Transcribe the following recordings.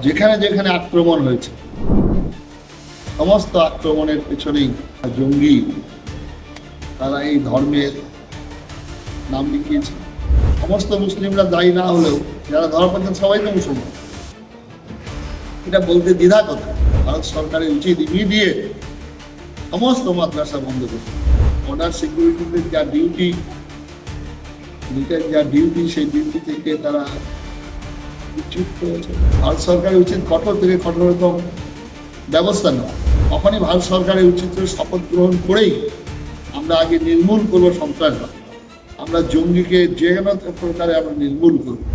যেখানে যেখানে আক্রমণ হয়েছে সমস্ত আক্রমণের পেছনেই জঙ্গি তারা এই ধর্মের নাম লিখিয়েছে। সমস্ত মুসলিমরা দায়ী না হলেও যারা ধরা পড়ছেন সবাই তো মুসলমান। এটা বলতে দ্বিধা কথা। ভারত সরকারের উচিত ইমিডিয়েট সমস্ত মাদ্রাসা বন্ধ করতে। বর্ডার সিকিউরিটিতে যা ডিউটি সেই ডিউটি থেকে তারা বিচ্যুত হয়েছে। ভারত সরকারের উচিত কঠোর থেকে কঠোরতম ব্যবস্থা নেওয়া। তখনই ভারত সরকারের উচিত শপথ গ্রহণ করেই আমরা আগে নির্মূল করবো সন্ত্রাসবাদ, আমরা জঙ্গিকে যে কোনো প্রকারে আমরা নির্মূল করবো।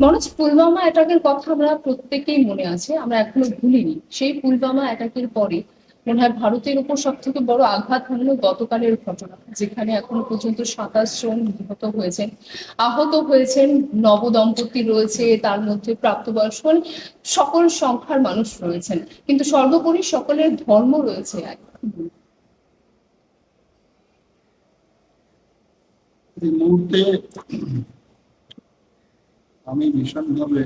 মনোজ, পুলওয়ামা অ্যাটাকের কথা আমরা প্রত্যেকেই মনে আছে, আমরা এখনো ভুলিনি। সেই পুলওয়ামা অ্যাটাকের পরে মনে হয় ভারতের উপর সব থেকে বড় আঘাত হানলো গতকালের ঘটনা, যেখানে এখনো পর্যন্ত 27 জন নিহত হয়েছেন, আহত হয়েছেন নবদম্পতি রয়েছে, তার মধ্যে প্রাপ্তবয়স্ক, সকল সংখ্যার মানুষ রয়েছেন, কিন্তু সর্বোপরি সকলের ধর্ম রয়েছে এক। এই মুহূর্তে আমি ভীষণভাবে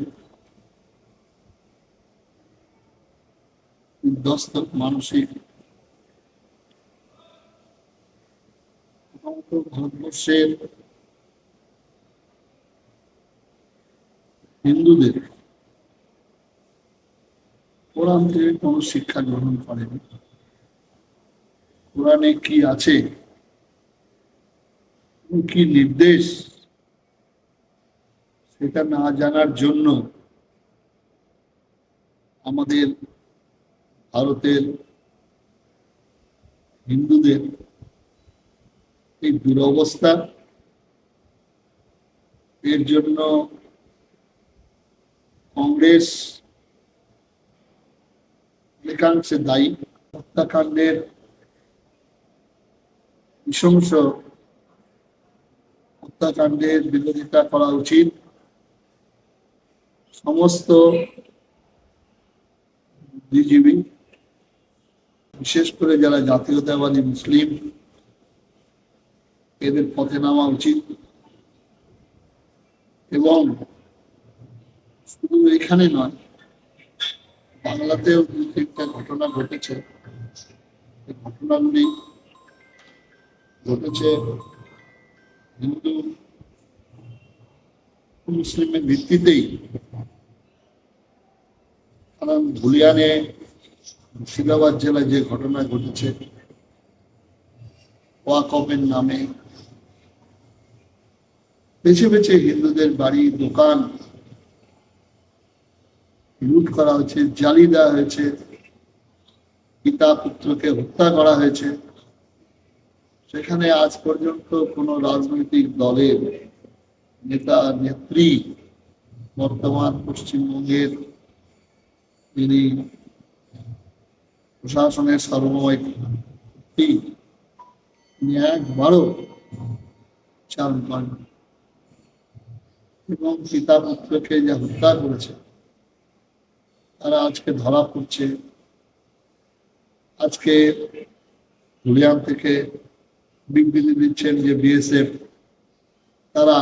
বিধ্বস্ত মানসিক। ভারতবর্ষের হিন্দুদের কোরআন থেকে কোন শিক্ষা গ্রহণ করেনি। কোরআনে কি আছে, কি নির্দেশ, সেটা না জানার জন্য আমাদের ভারতের হিন্দুদের এই দুরবস্থা। এর জন্য কংগ্রেস একাংশে দায়ী। হত্যাকাণ্ডের নৃশংস হত্যাকাণ্ডের বিরোধিতা করা উচিত। সমস্ত বুদ্ধিজীবী, বিশেষ করে যারা জাতীয়তাবাদী মুসলিম, এদের পথে নামা উচিত। এবং শুধু এখানে নয়, বাংলাতেও দু তিনটা ঘটনা ঘটেছে। এই ঘটনাগুলি ঘটেছে হিন্দু মুসলিমের ভিত্তিতেই। কারণ ধুলিয়ানে, মুর্শিদাবাদ জেলায় যে ঘটনা ঘটেছে, ওয়াকফের নামে বেছে বেছে হিন্দুদের বাড়ি দোকান লুট করা হয়েছে, জ্বালিয়ে দেওয়া হয়েছে, পিতা পুত্রকে হত্যা করা হয়েছে। সেখানে আজ পর্যন্ত কোনো রাজনৈতিক দলের নেতা নেত্রী, বর্তমান পশ্চিমবঙ্গের যিনি প্রশাসনের সর্বময় তিনি একবারও চাল পান এবং পিতা পুত্রকে যে হত্যা করেছে তারা আজকে ধরা পড়ছে। আজকে ধুলিয়ান থেকে বিবৃতি দিচ্ছেন যে বিএসএফ তারা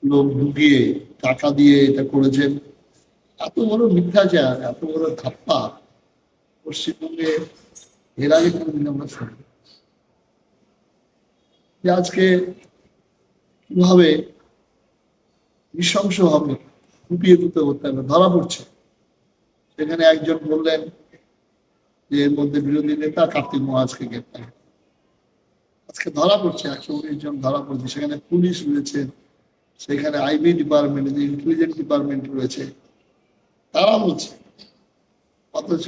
লোক ঢুকিয়ে টাকা দিয়ে এটা করেছেন। এত বড় মিথ্যাচার, এত বড় ধাপ্পা পশ্চিমবঙ্গে এর আগে কোনোদিন আমরা শুনি। যে আজকে কিভাবে নৃশংস হবে, কুপিয়ে তুতে হতে হবে, ধরা পড়ছে। সেখানে একজন বললেন যে এর মধ্যে বিরোধী নেতা কার্তিক মহাজকে গ্রেপ্তার। আজকে ধরা পড়ছে 119 জন ধরা পড়ছে। সেখানে পুলিশ রয়েছে, সেখানে আইবি ডিপার্টমেন্ট, ইন্টেলিজেন্স ডিপার্টমেন্ট রয়েছে। তারা বলছে, অথচ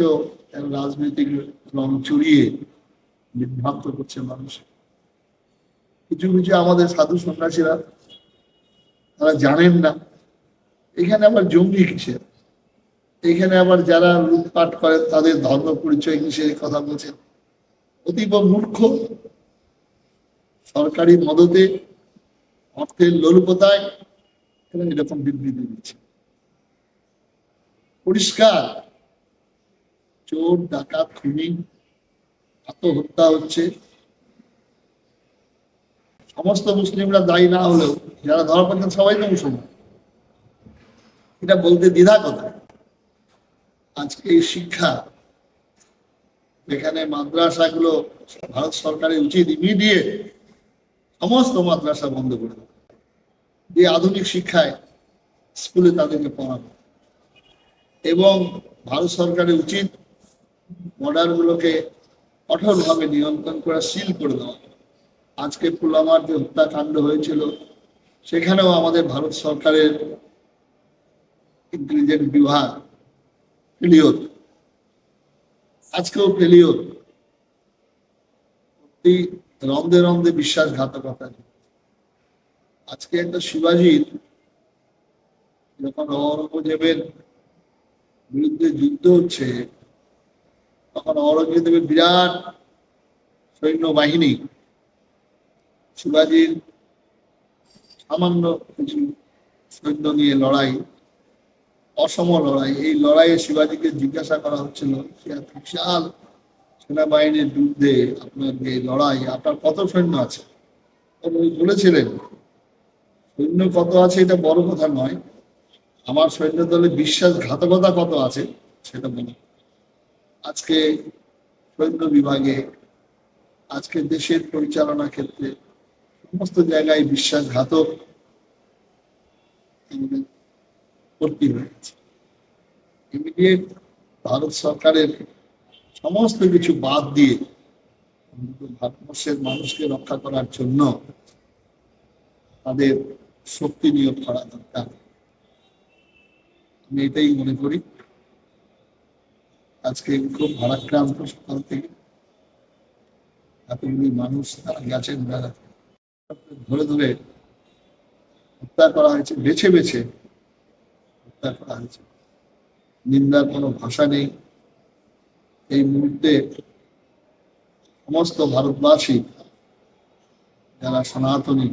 রাজনৈতিক রং চড়িয়ে বিভ্রান্ত করছে মানুষ। কিছু কিছু আমাদের সাধু সন্ন্যাসীরা তারা জানেন না এখানে আবার জঙ্গি কিসের, এখানে আবার যারা লুটপাট করে তাদের ধর্ম পরিচয় কিসের কথা বলছেন। অতীব মূর্খ, সরকারি মদতে, অর্থের লোলুপতায় এরকম বিবৃতি দিচ্ছে। পরিষ্কার চোর ডাকাত খুনি আত্মহত্যা হচ্ছে। সমস্ত মুসলিমরা দায়ী না হলেও যারা ধরা পড়ছেন সবাই তো মুসলমান। এটা বলতে দ্বিধা কথা। আজকে এই শিক্ষা, এখানে মাদ্রাসাগুলো ভারত সরকারের উচিত ইমিডিয়েট সমস্ত মাদ্রাসা বন্ধ করে দেবে, এই আধুনিক শিক্ষায় স্কুলে তাদেরকে পড়ানো, এবং ভারত সরকারের উচিত বর্ডারগুলোকে কঠোরভাবে নিয়ন্ত্রণ করে সিল করে দেওয়া। আজকে পুলওয়ামার যে হত্যাকাণ্ড হয়েছিল, সেখানেও আমাদের ভারত সরকারের ইন্টেলিজেন্স বিভাগ ফেলিওর, আজকেও ফেলিওর, রন্ধে রন্ধে বিশ্বাসঘাতকতা। আজকে একটা শিবাজির যখন ঔরঙ্গজেবের বিরুদ্ধে যুদ্ধ হচ্ছে, তখন ঔরঙ্গজেবের বিরাট সৈন্যবাহিনী শিবাজির সামান্য কিছু সৈন্য নিয়ে লড়াই, অসম লড়াই, এই লড়াইয়ে শিবাজিকে জিজ্ঞাসা করা হচ্ছিল সে বিশাল সেনাবাহিনীর বিরুদ্ধে আপনার যে লড়াই, আপনার কত সৈন্য আছে? উনি বলেছিলেন সৈন্য কত আছে এটা বড় কথা নয়, আমার সৈন্য দলে বিশ্বাসঘাতকতা কত আছে সেটা বলি। আজকে সৈন্য বিভাগে, আজকে দেশের পরিচালনা ক্ষেত্রে সমস্ত জায়গায় বিশ্বাসঘাতক ভর্তি হয়েছে। ইমিডিয়েট ভারত সরকারের সমস্ত কিছু বাদ দিয়ে ভারতবর্ষের মানুষকে রক্ষা করার জন্য তাদের শক্তি নিয়োগ করা দরকার। আমি এটাই মনে করি। আজকে খুব ভারাক্রান্ত সকাল থেকে এতগুলি মানুষ তারা গেছেন, যারা ধরে ধরে হত্যা করা হয়েছে, বেছে বেছে হত্যা করা হয়েছে, নিন্দার কোনো ভাষা নেই। এই মুহূর্তে সমস্ত ভারতবাসী যারা সনাতনী,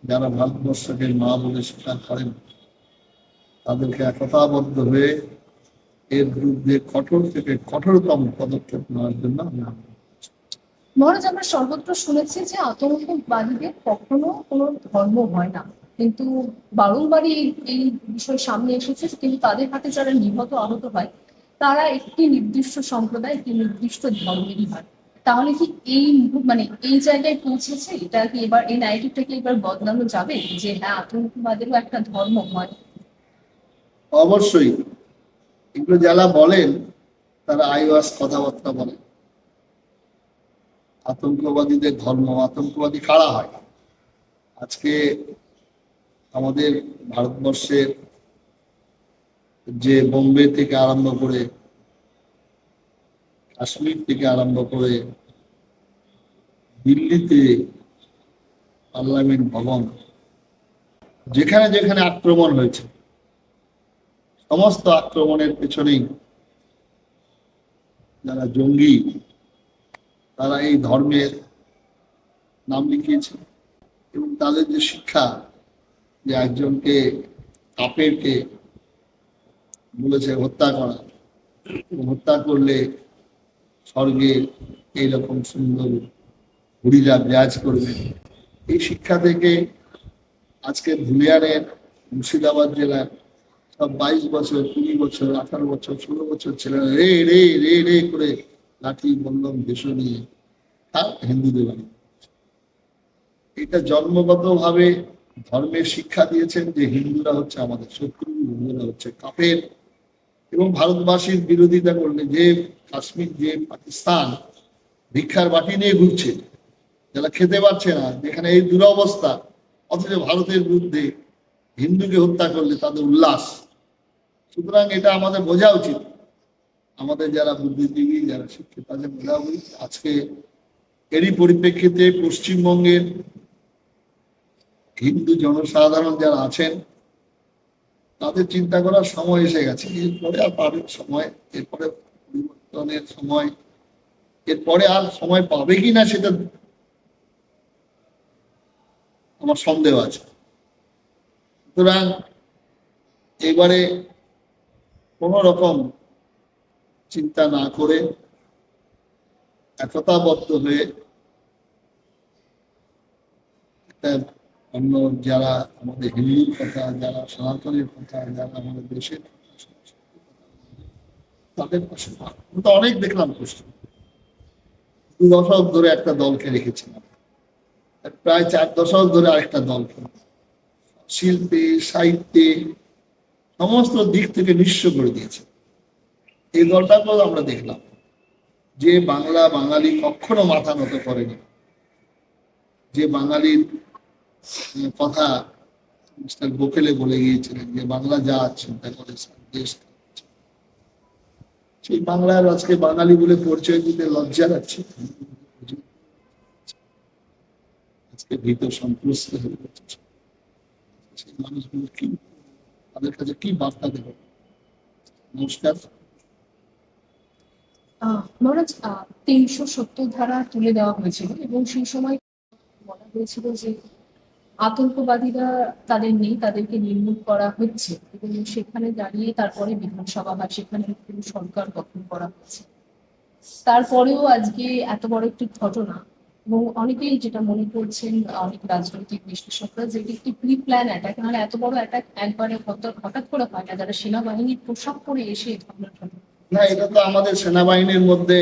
যারা ভারতবর্ষকে মা বলে স্বীকার করেন, তাদেরকে একতাবদ্ধ হয়ে এর বিরুদ্ধে কঠোর থেকে কঠোরতম পদক্ষেপ নেওয়ার জন্য আমি মহারাজ, আমরা সর্বত্র শুনেছি যে আতঙ্কবাদীদের কখনো কোনো ধর্ম হয় না, কিন্তু বারংবারই এই বিষয় সামনে এসেছে, কিন্তু তাদের হাতে যারা নিহত আহত হয় তারা একটি নির্দিষ্ট সম্প্রদায়, একটি নির্দিষ্ট ধর্মেরই হয়। তাহলে কি মানে এই জায়গায় পৌঁছেছে? এটা কি এবার এই নাইটিভটা কি এবার বদলানো যাবে যে হ্যাঁ, আতঙ্কবাদেরও একটা ধর্ম হয়? অবশ্যই এগুলো যারা বলেন তারা আইওয়াস কথাবার্তা বলেন। আতঙ্কবাদীদের ধর্ম, আতঙ্কবাদী কারা হয়? আজকে আমাদের ভারতবর্ষের যে বোম্বে থেকে আরম্ভ করে, কাশ্মীর থেকে আরম্ভ করে, দিল্লিতে পার্লামেন্ট ভবন, যেখানে যেখানে আক্রমণ হয়েছে, সমস্ত আক্রমণের পেছনেই যারা জঙ্গি, তারা এই ধর্মের নাম লিখিয়েছে। এবং তাদের যে শিক্ষা, যে একজনকে কাপেরকে বলেছে হত্যা করা, হত্যা করলে স্বর্গে এইরকম সুন্দর হরিরা বিরাজ করবে, এই শিক্ষা থেকে আজকে ধুলিয়ানের মুর্শিদাবাদ জেলার সব 22 বছর, 20 বছর, 18 বছর, 16 বছর ছেলেরা রে রে রে রে করে লাঠি বল্লম ভেসো নিয়ে তার হিন্দুদের বাড়ি। এটা জন্মগতভাবে ধর্মের শিক্ষা দিয়েছেন যে হিন্দুরা হচ্ছে আমাদের শত্রু, হিন্দুরা হচ্ছে কাফের। এবং ভারতবাসীর বিরোধিতা করলে, যে কাশ্মীর, যে পাকিস্তান ভিক্ষার বাটি নিয়ে ঘুরছে, যারা খেতে পারছে না, যেখানে এই দুরবস্থা, অথচ ভারতের বিরুদ্ধে হিন্দুকে হত্যা করলে তাদের উল্লাস। সুতরাং এটা আমাদের বোঝা উচিত, আমাদের যারা বুদ্ধিজীবী, যারা শিক্ষিত, তাদের বোঝা উচিত। আজকে এরই পরিপ্রেক্ষিতে পশ্চিমবঙ্গের হিন্দু জনসাধারণ যারা আছেন, তাদের চিন্তা করার সময় এসে গেছে। এরপরে আর পাবেন সময়, এরপরে পরিবর্তনের সময়, এরপরে আর সময় পাবে কিনা সেটা আমার সন্দেহ আছে। সুতরাং এবারে কোন রকম চিন্তা না করে একতাবদ্ধ হয়ে একটা অন্য যারা আমাদের হিন্দুর কথা, যারা সনাতনের কথা, যারা আমাদের দেশের তাদের পাশে পাবো। আমি তো অনেক দেখলাম কষ্ট, 2 দশক ধরে একটা দলকে রেখেছিলাম, আর প্রায় 4 দশক ধরে আরেকটা দলকে, শিল্পে সাহিত্যে সমস্ত দিক থেকে নিঃস্ব করে দিয়েছে। এই দলটাকেও আমরা দেখলাম যে বাঙালি কখনো মাথা নত করেনি, যে বাঙালির কথা মিস্টার গোখলে বলে গিয়েছিলেন যে বাংলা যা চিন্তা করে দেশ, সেই বাংলার আজকে বাঙালি বলে পরিচয় দিতে লজ্জা লাগছে। আজকে ভীত সন্ত্রস্ত হয়ে যাচ্ছে। সেই মানুষগুলো কি, তাদের কাছে কি বার্তা দেবে? নমস্কার। মহারাজ, 370 ধারা তুলে দেওয়া হয়েছিল এবং সেই সময় বলা হয়েছিল যে আতঙ্কবাদীরা তাদের নেই, তাদেরকে নির্মূল করা হচ্ছে এবং সেখানে দাঁড়িয়ে তারপরে বিধানসভা বা সেখানে কোনো সরকার গঠন করা হচ্ছে। তারপরেও আজকে এত বড় একটি ঘটনা, এবং অনেকেই যেটা মনে করছেন, অনেক রাজনৈতিক বিশ্লেষকরা, যে এটি একটি প্রি প্ল্যান অ্যাটাক। নাহলে এত বড় অ্যাটাক একবারে হঠাৎ করে হয় না, যারা সেনাবাহিনীর পোশাক পরে এসে এই ধরনের ঘটনা। না, এটা তো আমাদের সেনাবাহিনীর মধ্যে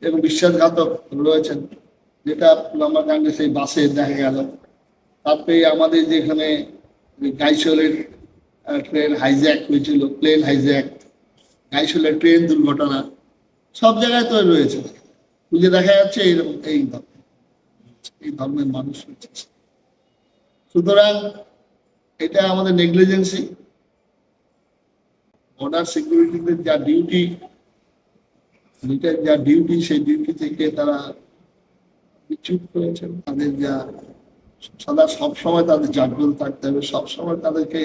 এবং বিশ্বাসঘাতক রয়েছেন, যেটা লম্বা কাণ্ডে সেই বাসে দেখা গেল। তারপরে আমাদের যেখানে গাইশোলের ট্রেন হাইজ্যাক হয়েছিল, প্লেন হাইজ্যাক, গাইশোলের ট্রেন দুর্ঘটনা, সব জায়গায় তো রয়েছে। খুঁজে দেখা যাচ্ছে এই ধর্মের মানুষ রয়েছে। সুতরাং এটা আমাদের নেগলিজেন্সি। বর্ডার সিকিউরিটিতে যা ডিউটি, সেই ডিউটি থেকে তারা বিচ্যুত করেছেন। তাদের যা সবসময় তাদের জাগ্রত থাকতে হবে, সবসময় তাদেরকে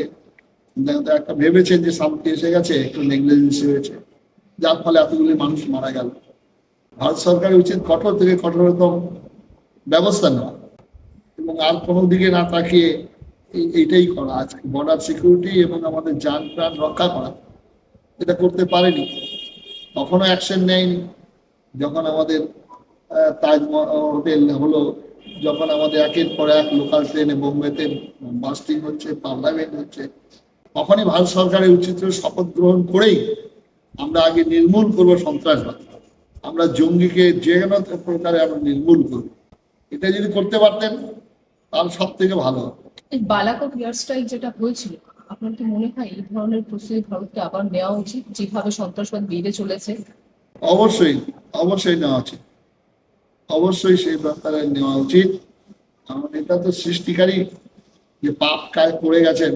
একটা ভেবেছেন যে শান্তি এসে গেছে, একটু নেগলিজেন্সি হয়েছে, যার ফলে এতগুলি মানুষ মারা গেল। ভারত সরকারের উচিত কঠোর থেকে কঠোরতম ব্যবস্থা নেওয়া এবং আর কোনো দিকে না তাকিয়ে এইটাই করা। আজকে বর্ডার সিকিউরিটি এবং আমাদের যান প্রাণ রক্ষা করা, এটা করতে পারেনি, কখনো অ্যাকশন নেয়নি। যখন আমাদের তাজ হোটেল হলো, যখন আমাদের একের পর এক লোকাল ট্রেনে বোম্বেতে বাস্টিং হচ্ছে, পার্লামেন্ট হচ্ছে, তখনই ভারত সরকারের উচিত শপথ গ্রহণ করেই আমরা আগে নির্মূল করবো সন্ত্রাসবাদ, আমরা জঙ্গিকে যে কোনো প্রকারে আমরা নির্মূল করবো। এটা যদি করতে পারতেন তাহলে সব থেকে ভালো হতো। বালাকোট এয়ার স্ট্রাইক যেটা হয়েছিল, আপনার কি মনে হয় এই ধরনের প্রস্তুতি ভারতকে আবার নেওয়া উচিত, যেভাবে সন্ত্রাসবাদ বেড়ে চলেছে? অবশ্যই অবশ্যই নেওয়া উচিত, অবশ্যই সেই ব্যাপারে নেওয়া উচিত। কারণ এটা তো সৃষ্টিকারী, যে পাপ কায় করে গেছেন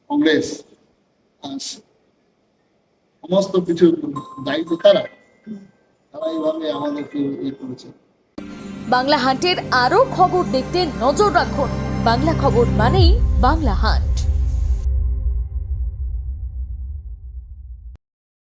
কংগ্রেস, সমস্ত কিছু দায়িত্ব তারা এইভাবে আমাদেরকে করেছে। বাংলা হান্টের আরও খবর দেখতে নজর রাখুন। বাংলা খবর মানেই বাংলা হান্ট।